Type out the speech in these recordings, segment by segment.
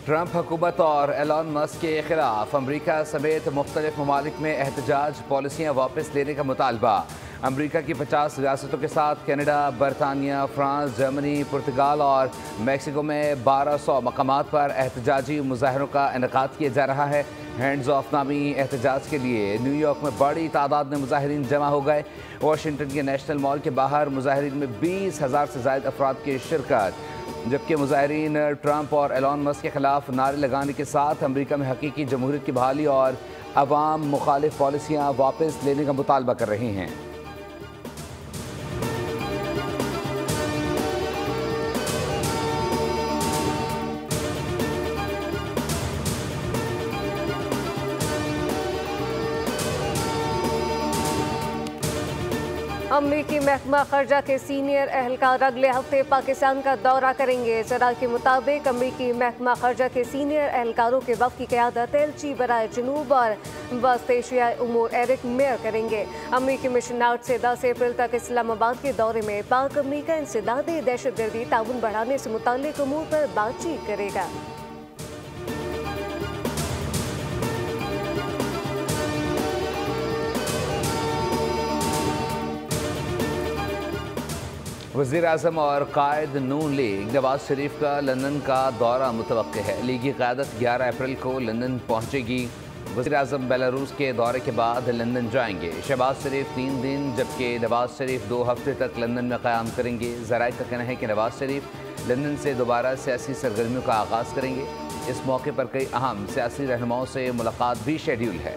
Trump हुकूमत और Elon Musk के खिलाफ अमरीका समेत मुख्तलिफ ममालिक में एहतजाज, पॉलिसियाँ वापस लेने का मुतालबा। अमरीका की 50 रियासतों के साथ कनाडा, बरतानिया, फ्रांस, जर्मनी, पुर्तगाल और मैक्सिको में 1200 मकामात पर एहतजाजी मुजाहरों का इनेकाद किया जा रहा है। हैंड्स ऑफ नामी एहतजाज के लिए न्यूयॉर्क में बड़ी तादाद में मुजाहिरीन जमा हो गए। वाशिंगटन के नेशनल मॉल के बाहर मुजाहिरीन में 20,000 से ज़ायद अफराद की शिरकत, जबकि मुजाहिरीन ट्रंप और एलन मस्क के खिलाफ नारे लगाने के साथ अमरीका में हकीकी जमहूरियत की बहाली और अवाम मुखालिफ पॉलिसियाँ वापस लेने का मुतालबा कर रहे हैं। अमरीकी महकमा खर्जा के सीनियर अहलकार अगले हफ्ते पाकिस्तान का दौरा करेंगे। जरा के मुताबिक अमरीकी महकमा खर्जा के सीनियर अहलकारों के वफ़द की क़यादत एलची बराए जनूब और वस्त एशियाई उमूर एरिक मेयर करेंगे। अमरीकी मिशन 8 से 10 अप्रैल तक इस्लामाबाद के दौरे में पाक अमरीका इंसदादी दहशतगर्दी ताउन बढ़ाने से मुताल्लिक उमूर पर बातचीत करेगा। वज़ीर-ए-आज़म और कायद नून लीग नवाज शरीफ का लंदन का दौरा मुतवक्किल है। लीगी क़यादत 11 अप्रैल को लंदन पहुँचेगी। वज़ीर-ए-आज़म बेलारूस के दौरे के बाद लंदन जाएंगे। शहबाज शरीफ 3 दिन जबकि नवाज शरीफ 2 हफ्ते तक लंदन में क़याम करेंगे। ज़राए का कहना है कि नवाज शरीफ लंदन से दोबारा सियासी सरगर्मियों का आगाज़ करेंगे। इस मौके पर कई अहम सियासी रहनुमाओं से मुलाकात भी शेड्यूल है।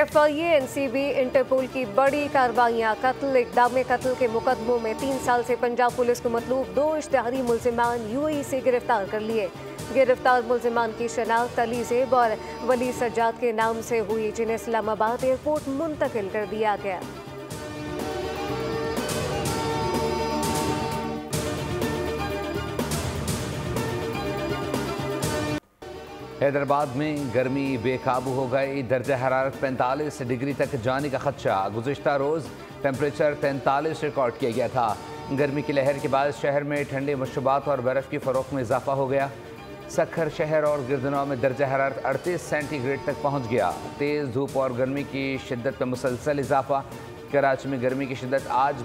FIA-NCB इंटरपोल की बड़ी कार्रवाइयाँ, कत्ल, इक़दाम कत्ल के मुकदमों में 3 साल से पंजाब पुलिस को मतलूब 2 इश्तिहारी मुल्ज़िमान UAE से गिरफ्तार कर लिए। गिरफ्तार मुल्ज़िमान की शनाख्त अली ज़ेब और वली सज्जाद के नाम से हुई, जिन्हें इस्लामाबाद एयरपोर्ट मुंतकिल कर दिया गया। हैदराबाद में गर्मी बेकाबू हो गई। दर्जा हरारत 45 डिग्री तक जाने का खदशा। गुज़िश्ता रोज़ टेम्परेचर 43 रिकॉर्ड किया गया था। गर्मी की लहर के बाद शहर में ठंडे मशरूबात और बर्फ़ की फ़रोख्त में इजाफा हो गया। सखर शहर और गिरदनों में दर्जा हरारत 38 सेंटीग्रेड तक पहुँच गया। तेज़ धूप और गर्मी की शिद्दत में मुसलसल इजाफा। कराची में गर्मी की शिद्दत आज